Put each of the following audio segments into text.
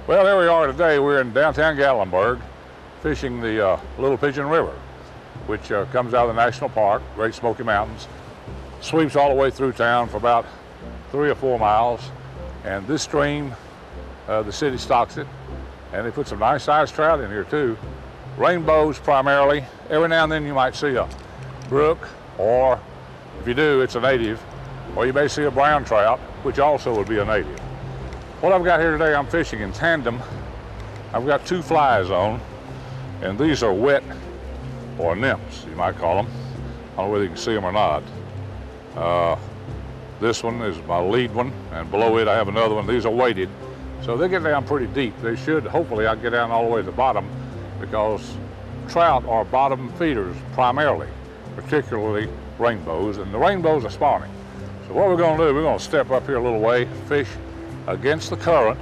Well, there we are today. We're in downtown Gatlinburg fishing the Little Pigeon River, which comes out of the National Park, Great Smoky Mountains, sweeps all the way through town for about 3 or 4 miles. And this stream, the city stocks it, and they put some nice sized trout in here too. Rainbows primarily. Every now and then you might see a brook, or if you do, it's a native, or you may see a brown trout, which also would be a native. What I've got here today, I'm fishing in tandem. I've got 2 flies on, and these are wet, or nymphs, you might call them. I don't know whether you can see them or not. This one is my lead one, and below it I have another one. These are weighted, so they get down pretty deep. They should, hopefully, I get down all the way to the bottom, because trout are bottom feeders primarily, particularly rainbows, and the rainbows are spawning. So what we're going to do, we're going to step up here a little way, fish against the current,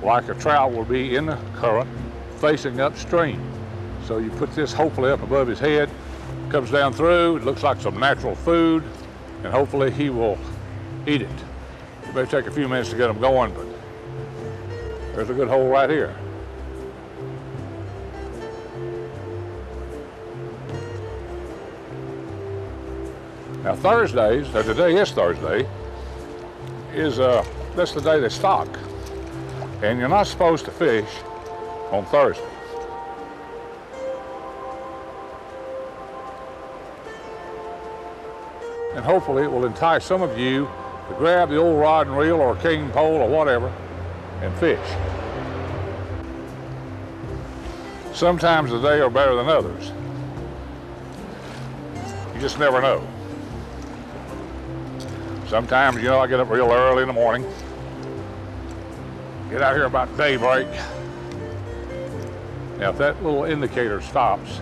like a trout will be in the current, facing upstream. So you put this hopefully up above his head, comes down through, it looks like some natural food, and hopefully he will eat it. It may take a few minutes to get him going, but there's a good hole right here. Now Thursdays, today is Thursday, that's the day they stock. And you're not supposed to fish on Thursday. And hopefully it will entice some of you to grab the old rod and reel or king pole or whatever and fish. Sometimes the day are better than others. You just never know. Sometimes, you know, I get up real early in the morning, get out here about daybreak. Now, if that little indicator stops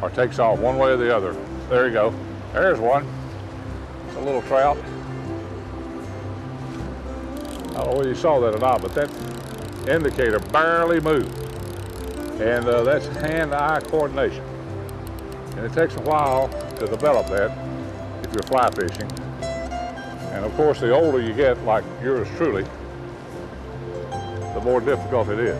or takes off one way or the other, there you go. There's one. It's a little trout. I don't know whether you saw that or not, but that indicator barely moved. And that's hand-eye coordination. And it takes a while to develop that if you're fly fishing. And of course, the older you get, like yours truly, the more difficult it is.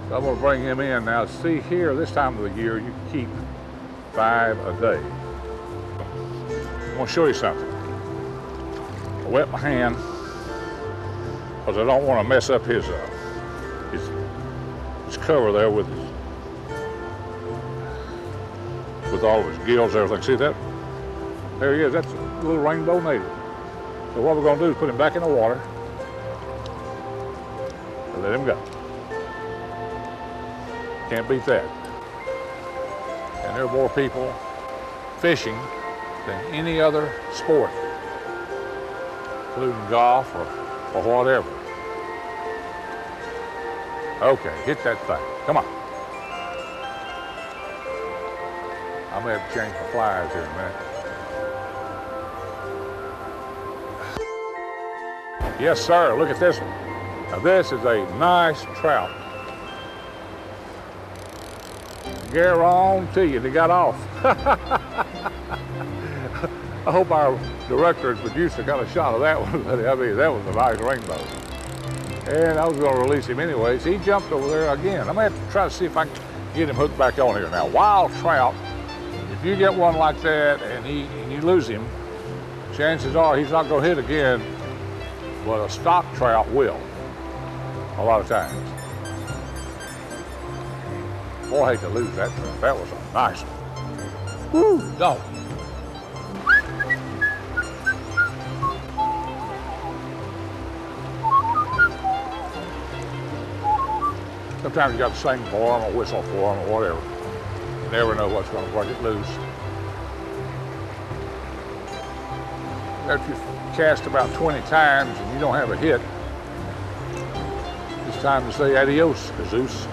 So I'm going to bring him in. Now, see here, this time of the year, you can keep 5 a day. I'm going to show you something. I wet my hand because I don't want to mess up his cover there with all of his gills and everything. See that? There he is. That's a little rainbow native. So what we're going to do is put him back in the water and let him go. Can't beat that. And there are more people fishing than any other sport, including golf or whatever. Okay, hit that thing. Come on. I may have to change my flies here in a minute. Yes, sir. Look at this one. Now, this is a nice trout. Guarantee you, they got off. I hope our director and producer got a shot of that one. I mean, that was a nice rainbow. And I was going to release him anyways. He jumped over there again. I'm going to have to try to see if I can get him hooked back on here. Now, wild trout, if you get one like that and you lose him, chances are he's not going to hit again, but a stock trout will, a lot of times. Boy, I hate to lose that trout. That was a nice one. Woo, dog. Sometimes you got to sing for them or whistle for them or whatever. You never know what's going to break it loose. After you cast about 20 times and you don't have a hit, it's time to say adios, Jesus.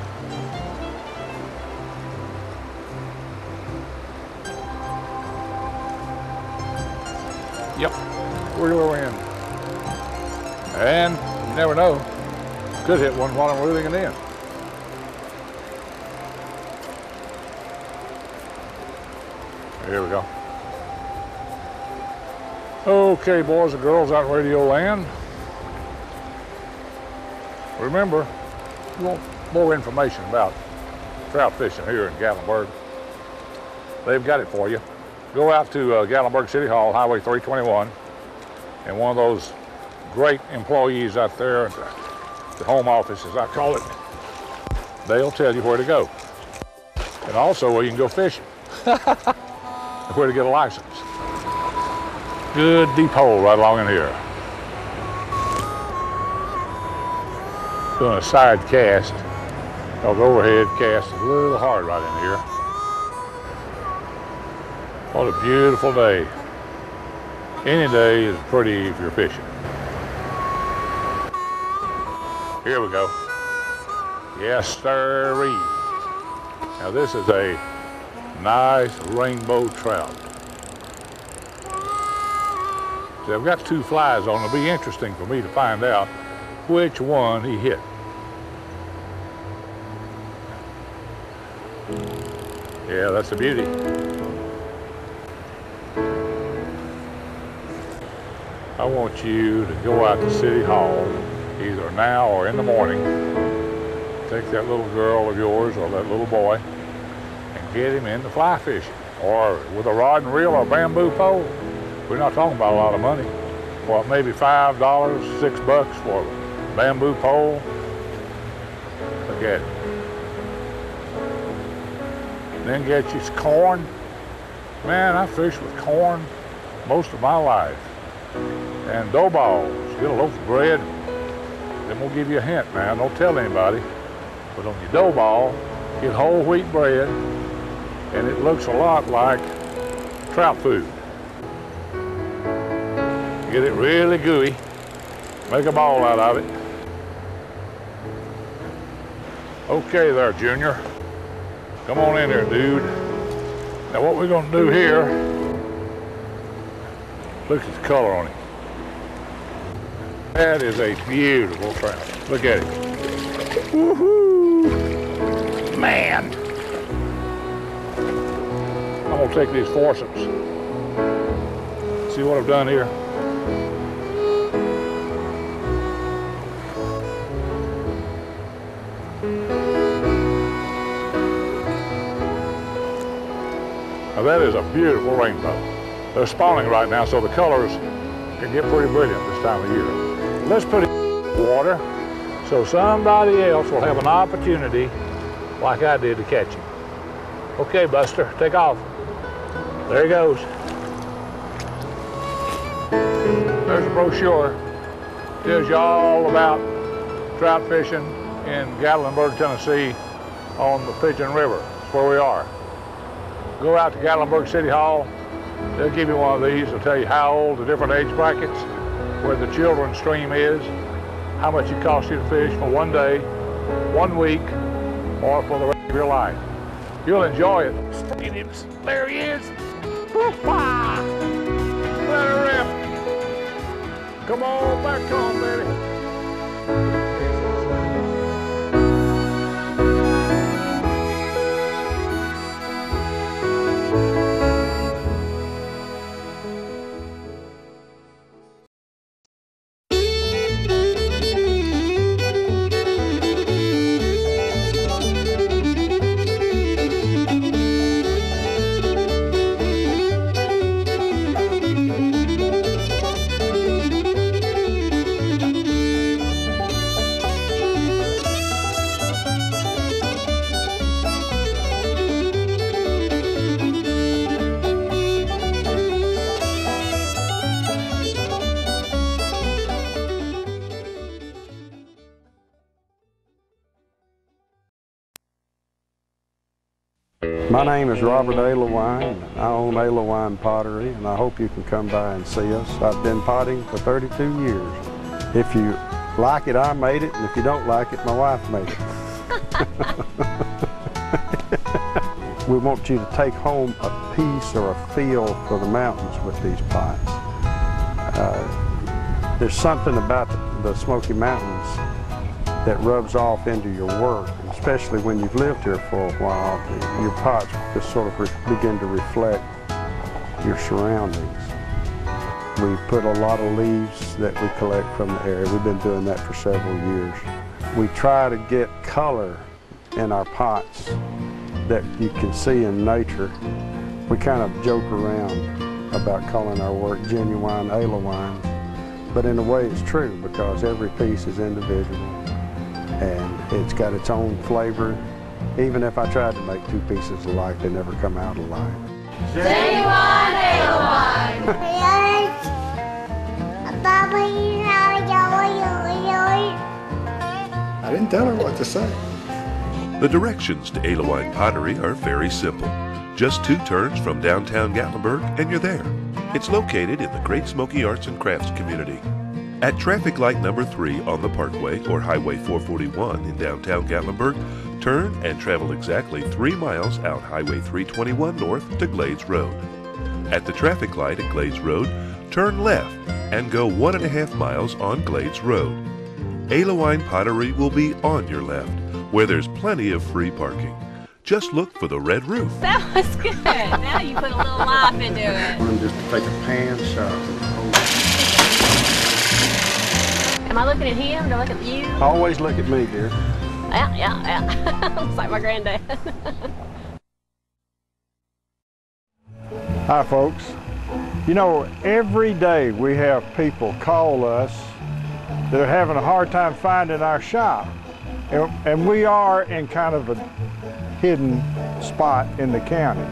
Yep, we're in. And you never know, could hit one while I'm reeling it in. Here we go. Okay, boys and girls out in Radio Land. remember, if you want more information about trout fishing here in Gatlinburg, they've got it for you. Go out to Gatlinburg City Hall, Highway 321, and one of those great employees out there at the home office, as I call it, they'll tell you where to go. And also where you can go fishing. And where to get a license. Good deep hole right along in here. Doing a side cast, because overhead cast is a little hard right in here. What a beautiful day. Any day is pretty if you're fishing. Here we go. Yes, sirree. Now this is a nice rainbow trout. So I've got two flies on. It'll be interesting for me to find out which one he hit. Yeah, that's a beauty. I want you to go out to City Hall, either now or in the morning. Take that little girl of yours or that little boy and get him into fly fishing, or with a rod and reel or a bamboo pole. We're not talking about a lot of money. For maybe $5, $6 for a bamboo pole. Look at it. Then get you some corn. Man, I fished with corn most of my life. And dough balls. Get a loaf of bread. Then we'll give you a hint, man. Don't tell anybody. But on your dough ball, get whole wheat bread, and it looks a lot like trout food. Get it really gooey. Make a ball out of it. Okay there, Junior. Come on in there, dude. Now what we're gonna do here, look at the color on it. That is a beautiful trout. Look at it. Woohoo! Man! I'm gonna take these forceps. See what I've done here? Now that is a beautiful rainbow. They're spawning right now, so the colors can get pretty brilliant this time of year. Let's put it in water so somebody else will have an opportunity, like I did, to catch him. Okay, Buster, take off. There he goes. There's a brochure. Tells you all about trout fishing in Gatlinburg, Tennessee on the Pigeon River. That's where we are. Go out to Gatlinburg City Hall. They'll give you one of these. They'll tell you how old, the different age brackets, where the children's stream is, how much it costs you to fish for one day, 1 week, or for the rest of your life. You'll enjoy it. There he is. Let her rip. Come on back home, baby. My name is Robert Alewine. I own Alewine Pottery, and I hope you can come by and see us. I've been potting for 32 years. If you like it, I made it, and if you don't like it, my wife made it. We want you to take home a piece or a feel for the mountains with these pots. There's something about the Smoky Mountains that rubs off into your work, especially when you've lived here for a while. Your pots just sort of begin to reflect your surroundings. We put a lot of leaves that we collect from the area. We've been doing that for several years. we try to get color in our pots that you can see in nature. We kind of joke around about calling our work genuine alewines, but in a way it's true because every piece is individual and it's got its own flavor. Even if I tried to make two pieces alike, they never come out alike. Genuine alewine! I didn't tell her what to say. The directions to alewine pottery are very simple. Just 2 turns from downtown Gatlinburg and you're there. It's located in the Great Smoky Arts and Crafts community. At traffic light number 3 on the Parkway or Highway 441 in downtown Gatlinburg, turn and travel exactly 3 miles out Highway 321 north to Glades Road. At the traffic light at Glades Road, turn left and go 1.5 miles on Glades Road. Alewine pottery will be on your left, where there's plenty of free parking. Just look for the red roof. That was good. Now you put a little life into it. I'm just to take a pan shot. Am I looking at him? Do I look at you? Always look at me, dear. Yeah. Looks like my granddad. Hi, folks. You know, every day we have people call us that are having a hard time finding our shop. And we are in kind of a hidden spot in the county.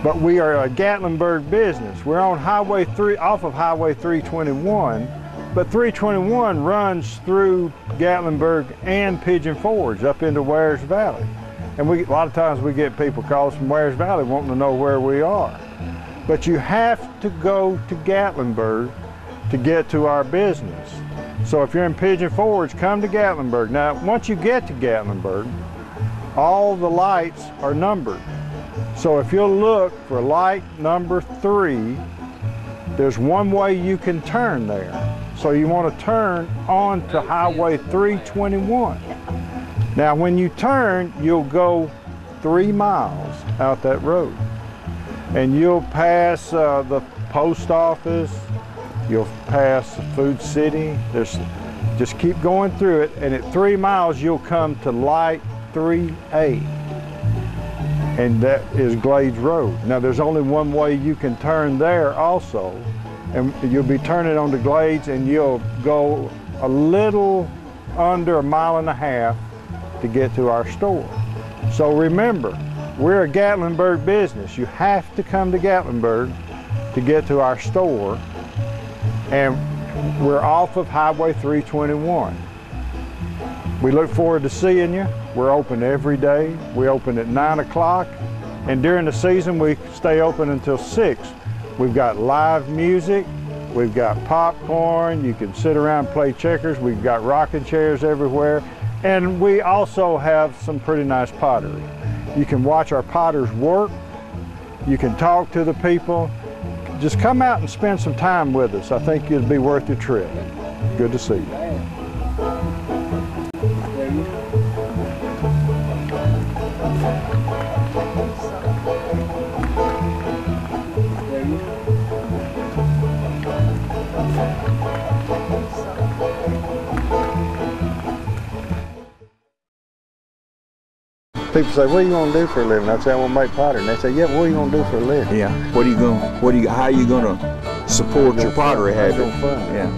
But we are a Gatlinburg business. We're on Highway 3, off of Highway 321, but 321 runs through Gatlinburg and Pigeon Forge up into Wares Valley. And a lot of times we get people calls from Wares Valley wanting to know where we are. But you have to go to Gatlinburg to get to our business. So if you're in Pigeon Forge, come to Gatlinburg. Now, once you get to Gatlinburg, all the lights are numbered. So if you'll look for light number 3, there's one way you can turn there. So you want to turn onto Highway 321. Now, when you turn, you'll go 3 miles out that road. And you'll pass the post office, you'll pass Food City. Just keep going through it, and at 3 miles you'll come to Light 3A, and that is Glades Road. Now there's only one way you can turn there also, and you'll be turning onto Glades, and you'll go a little under 1.5 miles to get to our store. So remember, we're a Gatlinburg business. You have to come to Gatlinburg to get to our store. And we're off of Highway 321. We look forward to seeing you. We're open every day. We open at 9 o'clock. And during the season, we stay open until 6. We've got live music. We've got popcorn. You can sit around and play checkers. We've got rocking chairs everywhere. And we also have some pretty nice pottery. You can watch our potters work. You can talk to the people. Just come out and spend some time with us. I think it'll be worth your trip. Good to see you. People say, what are you going to do for a living? I say, I want to make pottery. And they say, yeah, what are you going to do for a living? Yeah. How are you going to support your pottery habit? Yeah.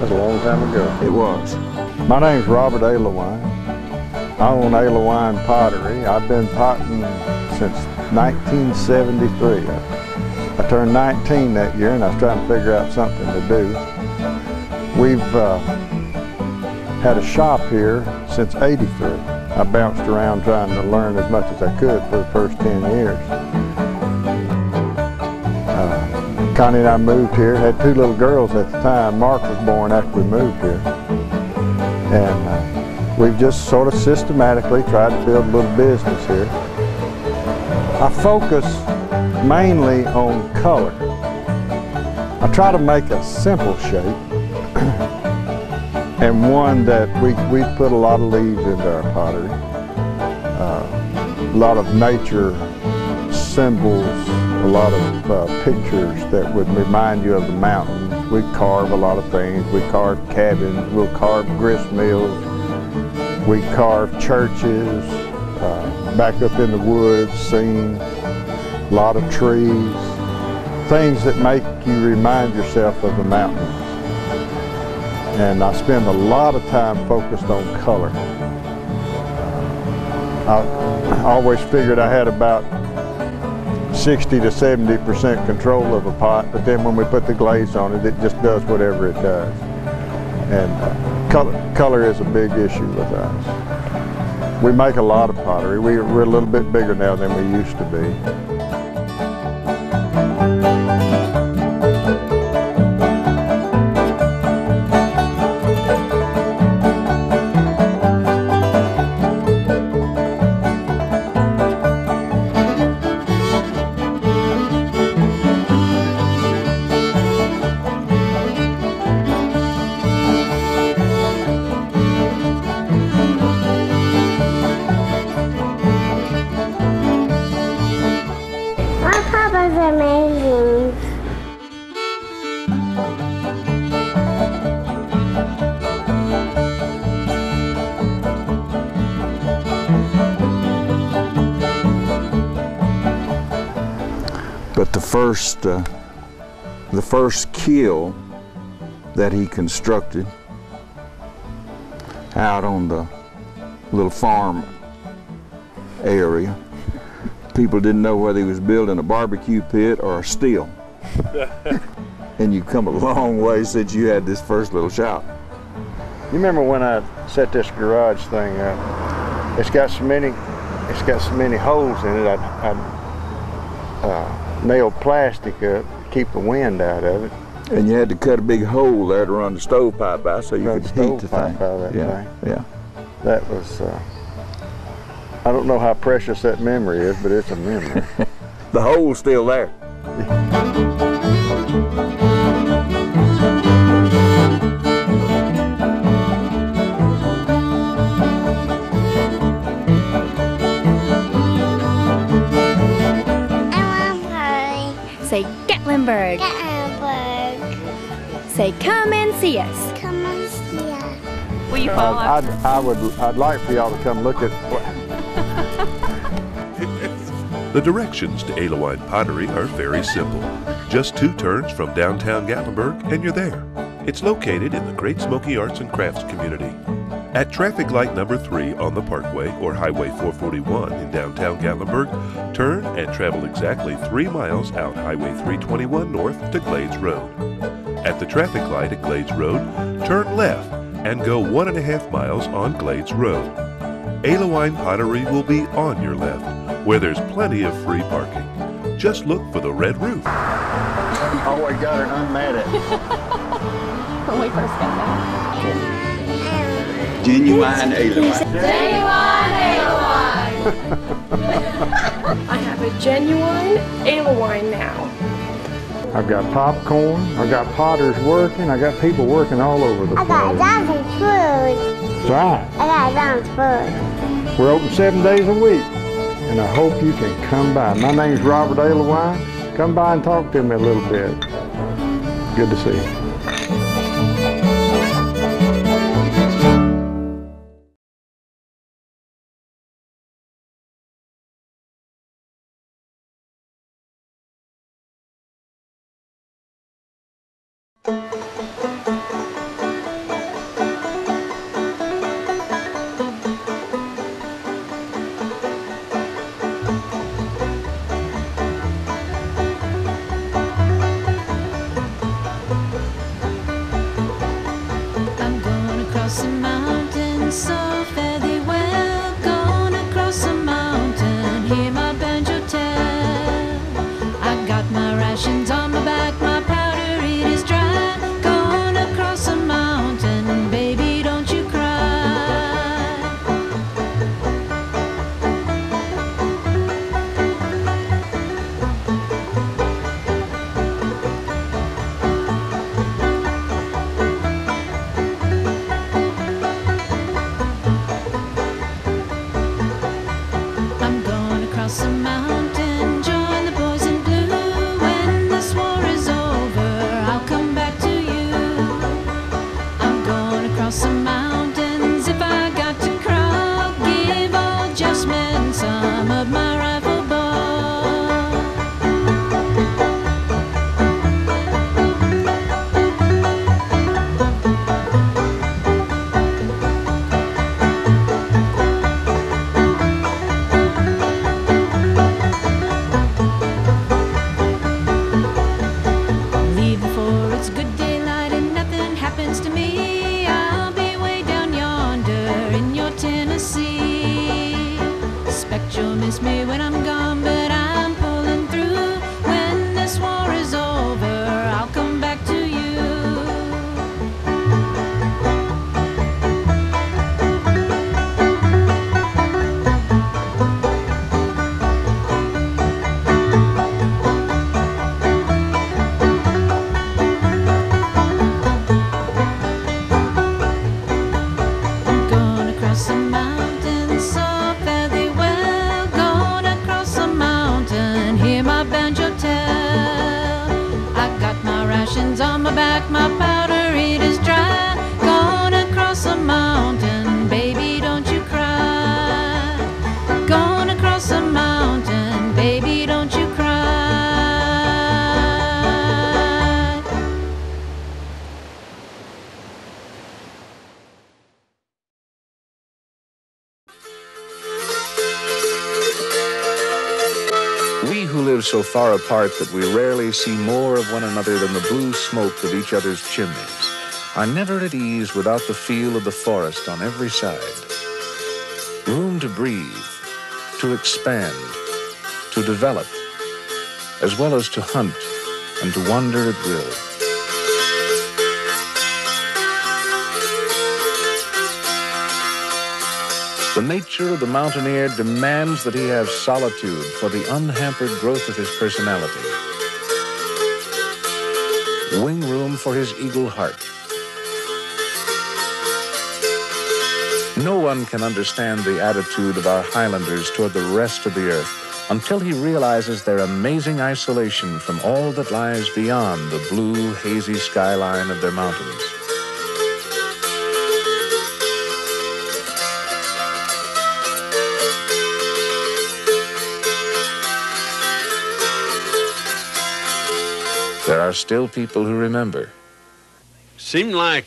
That's a long time ago. It was. My name's Robert Alewine. I own Alewine Pottery. I've been potting since 1973. I turned 19 that year, and I was trying to figure out something to do. We've had a shop here since '83. I bounced around trying to learn as much as I could for the first 10 years. Connie and I moved here, had 2 little girls at the time. Mark was born after we moved here. And we've just sort of systematically tried to build a little business here. I focus mainly on color. I try to make a simple shape and one that we put a lot of leaves into our pottery, a lot of nature symbols, a lot of pictures that would remind you of the mountains, we carve a lot of things. We carve cabins, we'll carve grist mills, we carve churches, back up in the woods, seen a lot of trees, things that make you remind yourself of the mountains. And I spend a lot of time focused on color. I always figured I had about 60 to 70% control of a pot, but then when we put the glaze on it, it just does whatever it does. And color is a big issue with us. We make a lot of pottery. We're a little bit bigger now than we used to be. Amazing. But the first kiln that he constructed out on the little farm area, people didn't know whether he was building a barbecue pit or a still. And you've come a long way since you had this first little shop. You remember when I set this garage thing up? It's got so many holes in it. I nailed plastic up to keep the wind out of it. And you had to cut a big hole there to run the stovepipe by so you could heat the thing. Out of that thing. Yeah. That was, I don't know how precious that memory is, but it's a memory. The hole's still there. Say Gatlinburg. Gatlinburg. Say come and see us. Come and see us. Will you follow? I'd like for y'all to come look at. The directions to alewine pottery are very simple. Just 2 turns from downtown Gatlinburg and you're there. It's located in the Great Smoky Arts and Crafts community. At traffic light number 3 on the Parkway or Highway 441 in downtown Gatlinburg, turn and travel exactly 3 miles out Highway 321 north to Glades Road. At the traffic light at Glades Road, turn left and go 1.5 miles on Glades Road. Alewine Pottery will be on your left, where there's plenty of free parking. Just look for the red roof. Oh, I got her unmad at. When we first got there. Genuine alewine. Genuine alewine. I have a genuine alewine now. I've got popcorn, I've got potters working, I got people working all over the I place. got Johnson food. That's right. I got Johnson food. We're open 7 days a week, and I hope you can come by. My name's Robert Alewine. Come by and talk to me a little bit. Good to see you. live so far apart that we rarely see more of one another than the blue smoke of each other's chimneys, are never at ease without the feel of the forest on every side. Room to breathe, to expand, to develop, as well as to hunt and to wander at will. The nature of the mountaineer demands that he have solitude for the unhampered growth of his personality. Wing room for his eagle heart. No one can understand the attitude of our Highlanders toward the rest of the earth until he realizes their amazing isolation from all that lies beyond the blue, hazy skyline of their mountains. There are still people who remember. Seemed like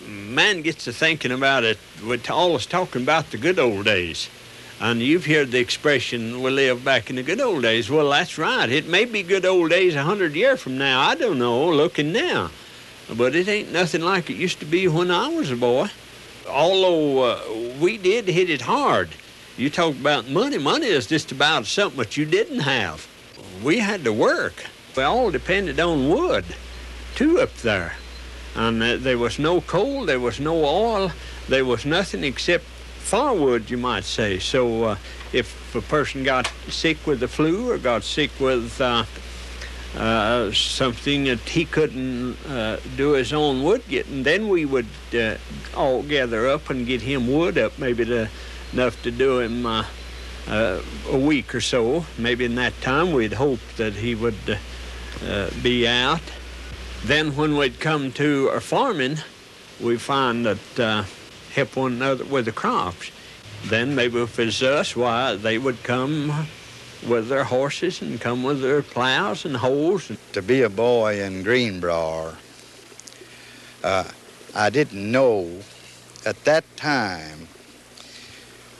man gets to thinking about it, we're always talking about the good old days. And you've heard the expression, we live back in the good old days. Well, that's right. It may be good old days 100 years from now. I don't know, looking now. But it ain't nothing like it used to be when I was a boy. Although we did hit it hard. You talk about money. Money is just about something that you didn't have. We had to work. We all depended on wood, too, up there. And there was no coal, there was no oil, there was nothing except firewood, you might say. So if a person got sick with the flu or got sick with something that he couldn't do his own wood getting, then we would all gather up and get him wood up, maybe enough to do him a week or so. Maybe in that time we'd hope that he would be out. Then when we'd come to our farming, we find that help one another with the crops. Then maybe if it's us, why, they would come with their horses and come with their plows and hoes. To be a boy in Greenbrier, I didn't know at that time,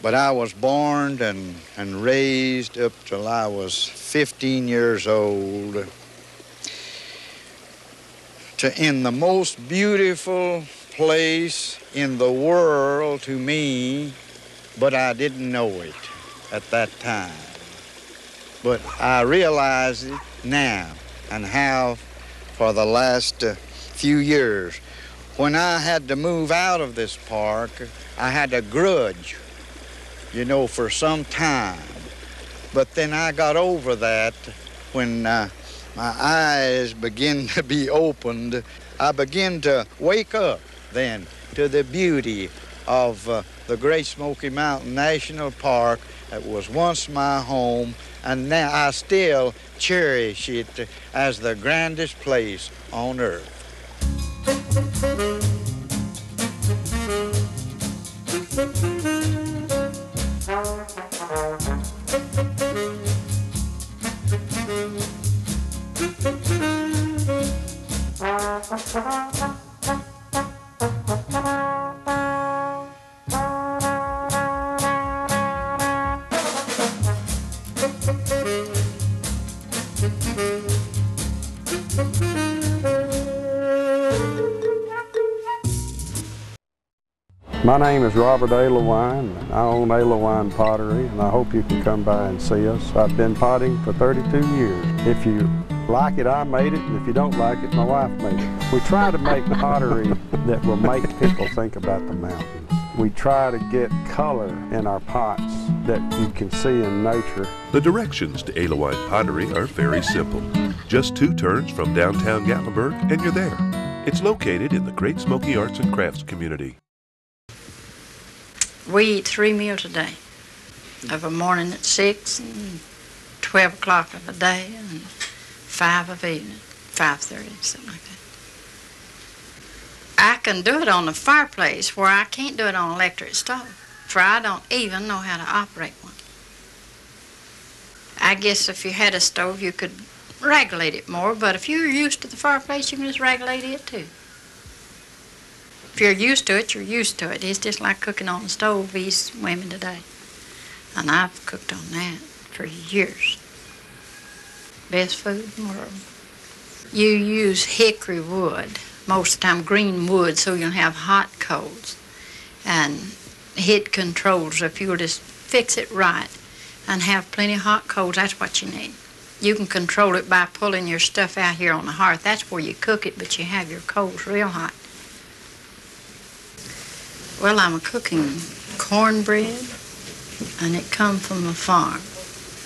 but I was born and raised up till I was 15 years old in the most beautiful place in the world to me, but I didn't know it at that time. But I realize it now and have for the last few years. When I had to move out of this park, I had a grudge, you know, for some time. But then I got over that when my eyes begin to be opened. I begin to wake up then to the beauty of the Great Smoky Mountain National Park that was once my home, and now I still cherish it as the grandest place on earth. My name is Robert Alewine. I own Alewine Pottery, and I hope you can come by and see us. I've been potting for 32 years. If you like it, I made it, and if you don't like it, my wife made it. We try to make pottery that will make people think about the mountains. We try to get color in our pots that you can see in nature. The directions to alewine pottery are very simple. Just 2 turns from downtown Gatlinburg and you're there. It's located in the Great Smoky Arts and Crafts community. We eat 3 meals a day, of a morning at 6 and 12 o'clock of the day and 5 of evening, 5:30, something like that. I can do it on the fireplace where I can't do it on an electric stove, for I don't even know how to operate one. I guess if you had a stove, you could regulate it more, but if you're used to the fireplace, you can just regulate it too. If you're used to it, you're used to it. It's just like cooking on the stove, these women today. And I've cooked on that for years. Best food in the world. You use hickory wood, most of the time green wood, so you'll have hot coals. And heat controls, if you'll just fix it right and have plenty of hot coals, that's what you need. You can control it by pulling your stuff out here on the hearth. That's where you cook it, but you have your coals real hot. Well, I'm cooking cornbread, and it come from the farm,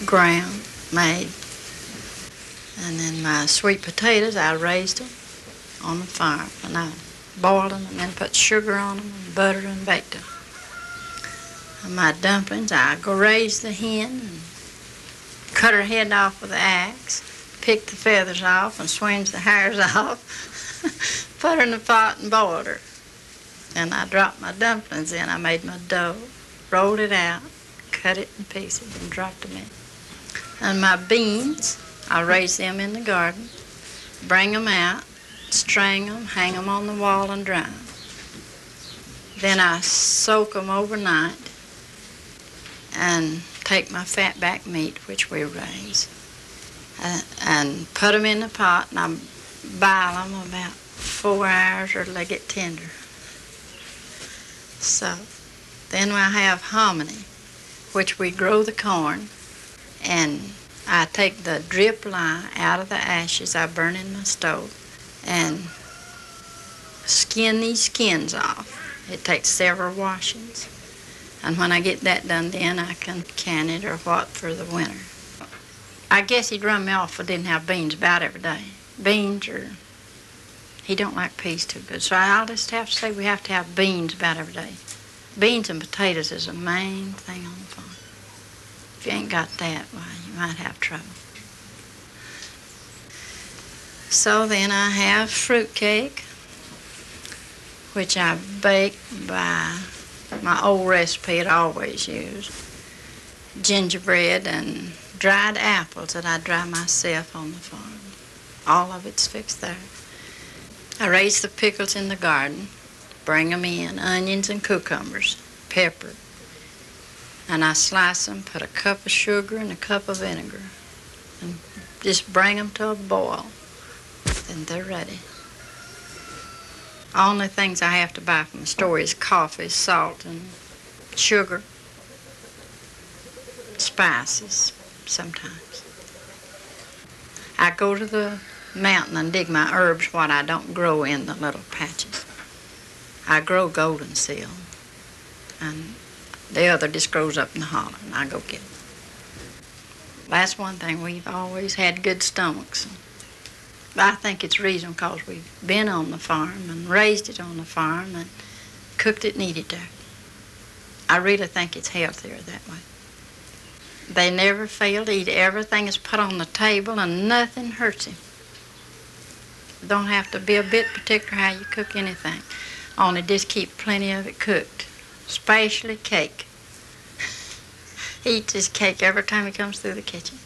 ground, made. And then my sweet potatoes, I raised them on the farm, and I boiled them and then put sugar on them and butter and baked them. And my dumplings, I go raise the hen and cut her head off with an axe, pick the feathers off and swings the hairs off, put her in the pot and boiled her. Then I dropped my dumplings in. I made my dough, rolled it out, cut it in pieces and dropped them in. And my beans, I raise them in the garden, bring them out, string them, hang them on the wall and dry them. Then I soak them overnight and take my fat back meat, which we raise, and put them in the pot, and I boil them about 4 hours or till they get tender. So then I have hominy, which we grow the corn, and I take the drip lye out of the ashes I burn in my stove and skin these skins off. It takes several washings. And when I get that done, then I can it or what for the winter. I guess he'd run me off if I didn't have beans about every day. Beans or, he don't like peas too good. So I'll just have to say we have to have beans about every day. Beans and potatoes is the main thing on the farm. If you ain't got that, why, you might have trouble. So then I have fruit cake, which I bake by my old recipe I always used. Gingerbread and dried apples that I dry myself on the farm. All of it's fixed there. I raise the pickles in the garden, bring them in, onions and cucumbers, pepper. And I slice them, put a cup of sugar and a cup of vinegar, and just bring them to a boil. Then they're ready. Only things I have to buy from the store is coffee, salt, and sugar, spices sometimes. I go to the mountain and dig my herbs, what I don't grow in the little patches. I grow golden seal, and the other just grows up in the holler, and I go get it. That's one thing, we've always had good stomachs. I think it's reason because we've been on the farm and raised it on the farm and cooked it and eat it there. I really think it's healthier that way. They never fail to eat. Everything is put on the table and nothing hurts him. Don't have to be a bit particular how you cook anything. Only just keep plenty of it cooked, especially cake. He eats his cake every time he comes through the kitchen.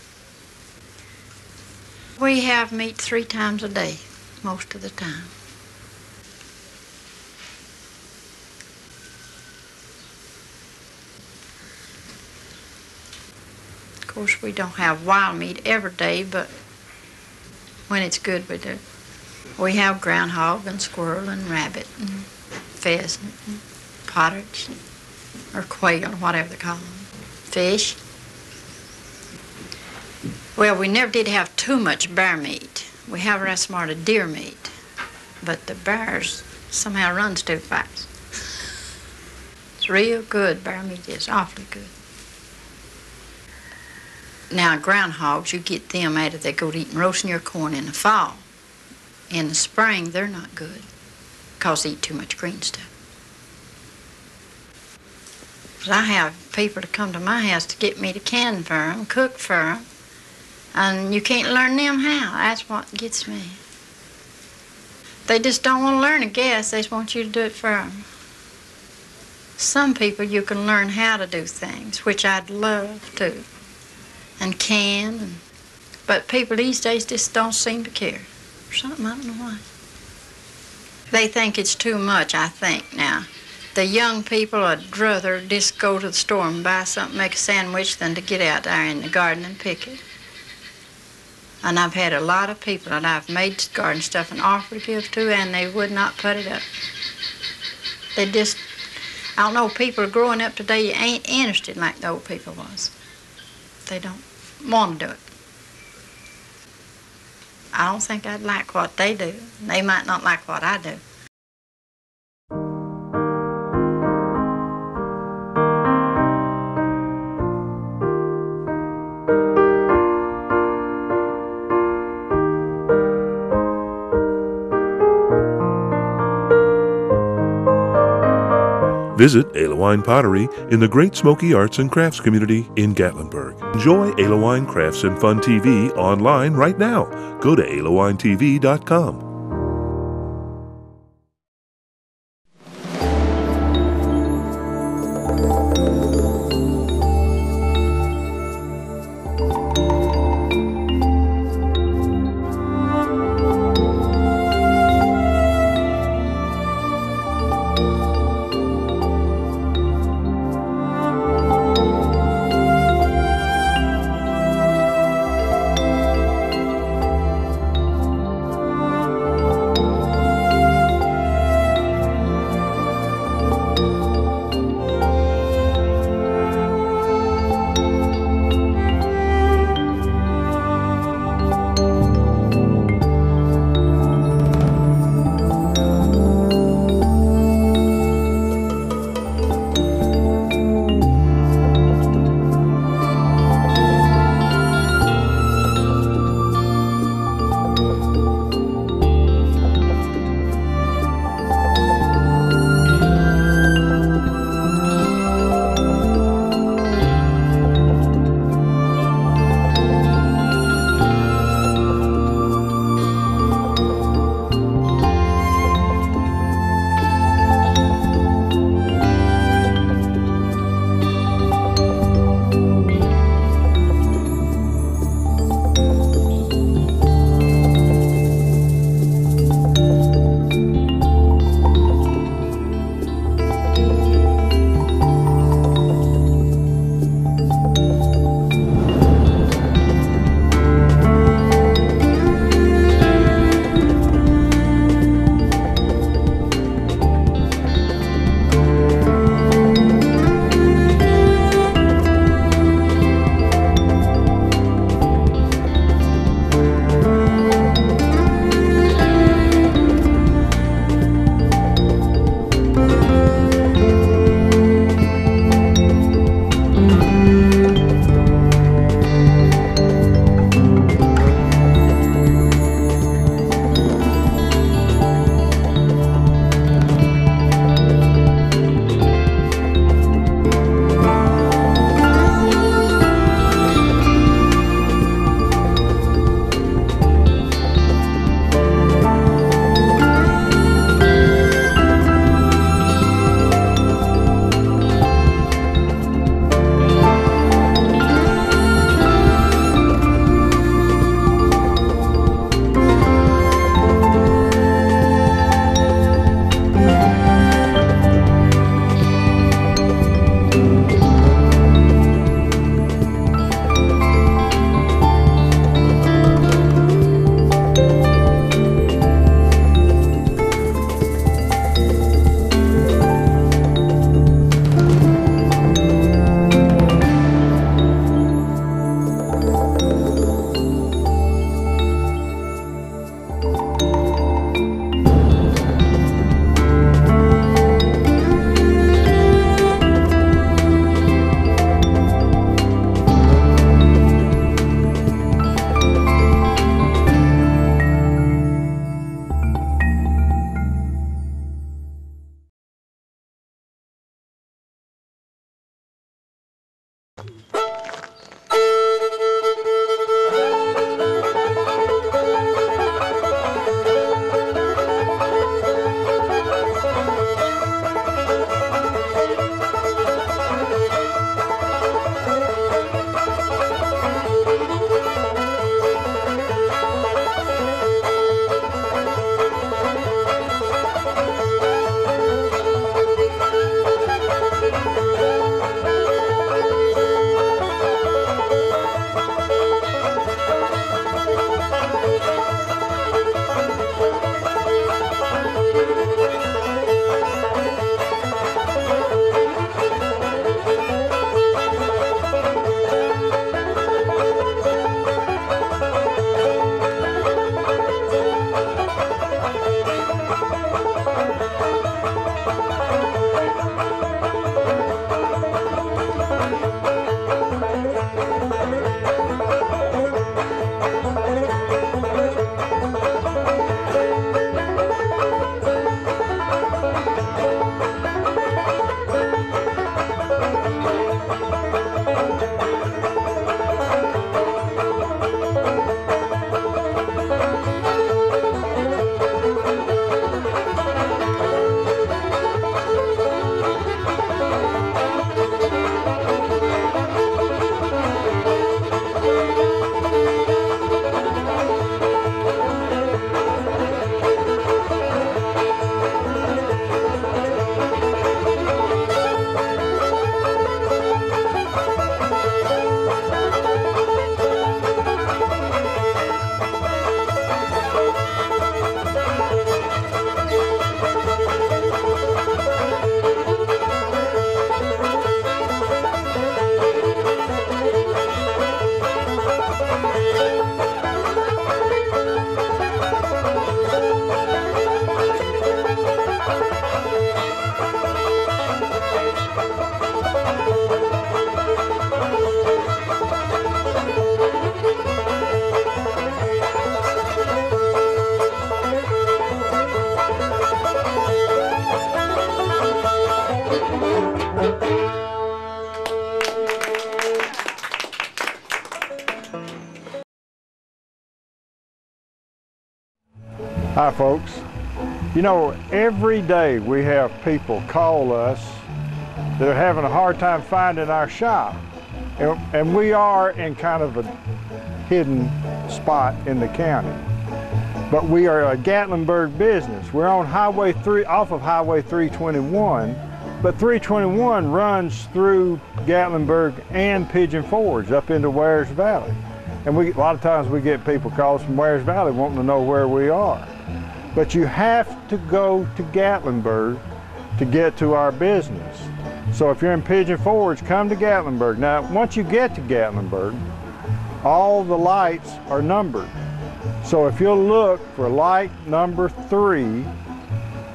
We have meat 3 times a day, most of the time. Of course, we don't have wild meat every day, but when it's good, we do. We have groundhog and squirrel and rabbit and pheasant and partridge or quail, whatever they call them, fish. Well, we never did have too much bear meat. We have a rest more of deer meat, but the bears somehow runs too fast. It's real good, bear meat is awfully good. Now, groundhogs, you get them out of they go to eating roasting your corn in the fall. In the spring, they're not good because they eat too much green stuff. I have people to come to my house to get me to can for them, cook for them, and you can't learn them how. That's what gets me. They just don't want to learn, I guess. They just want you to do it for them. Some people you can learn how to do things, which I'd love to, and can, but people these days just don't seem to care. Or something, I don't know why. They think it's too much, I think, now. The young people would rather just go to the store and buy something, make a sandwich, than to get out there in the garden and pick it. And I've had a lot of people that I've made garden stuff and offered to give to, and they would not put it up. They just, I don't know, people are growing up today ain't interested like the old people was. They don't want to do it. I don't think I'd like what they do. They might not like what I do. Visit Alewine Pottery in the Great Smoky Arts and Crafts community in Gatlinburg. Enjoy Alewine Crafts and Fun TV online right now. Go to alewinetv.com. Hi folks. You know, every day we have people call us that are having a hard time finding our shop. And we are in kind of a hidden spot in the county. But we are a Gatlinburg business. We're on Highway 3, off of Highway 321, but 321 runs through Gatlinburg and Pigeon Forge up into Wares Valley. And a lot of times we get people calls from Wares Valley wanting to know where we are. But you have to go to Gatlinburg to get to our business. So if you're in Pigeon Forge, come to Gatlinburg. Now, once you get to Gatlinburg, all the lights are numbered. So if you'll look for light number 3,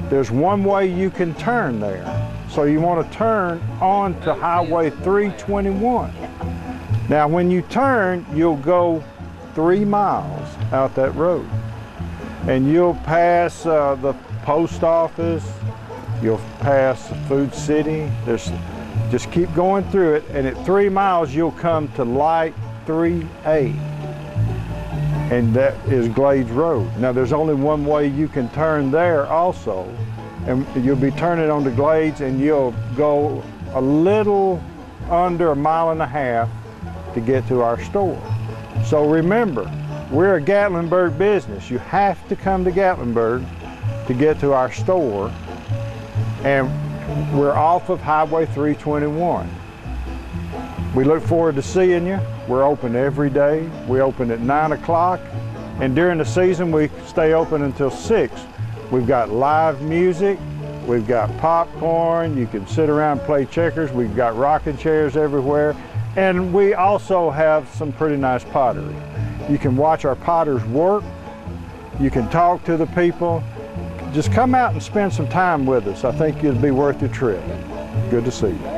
there's one way you can turn there. So you want to turn onto Highway 321. Now, when you turn, you'll go 3 miles out that road. And you'll pass the post office, you'll pass Food City. Just keep going through it, and at 3 miles you'll come to Light 3A, and that is Glades Road. Now there's only one way you can turn there also, and you'll be turning onto Glades, and you'll go a little under 1.5 miles to get to our store. So remember, we're a Gatlinburg business. You have to come to Gatlinburg to get to our store, and we're off of Highway 321. We look forward to seeing you. We're open every day. We open at 9 o'clock, and during the season we stay open until 6. We've got live music, we've got popcorn, you can sit around and play checkers, we've got rocking chairs everywhere, and we also have some pretty nice pottery. You can watch our potters work, you can talk to the people. Just come out and spend some time with us. I think it'll be worth your trip. Good to see you.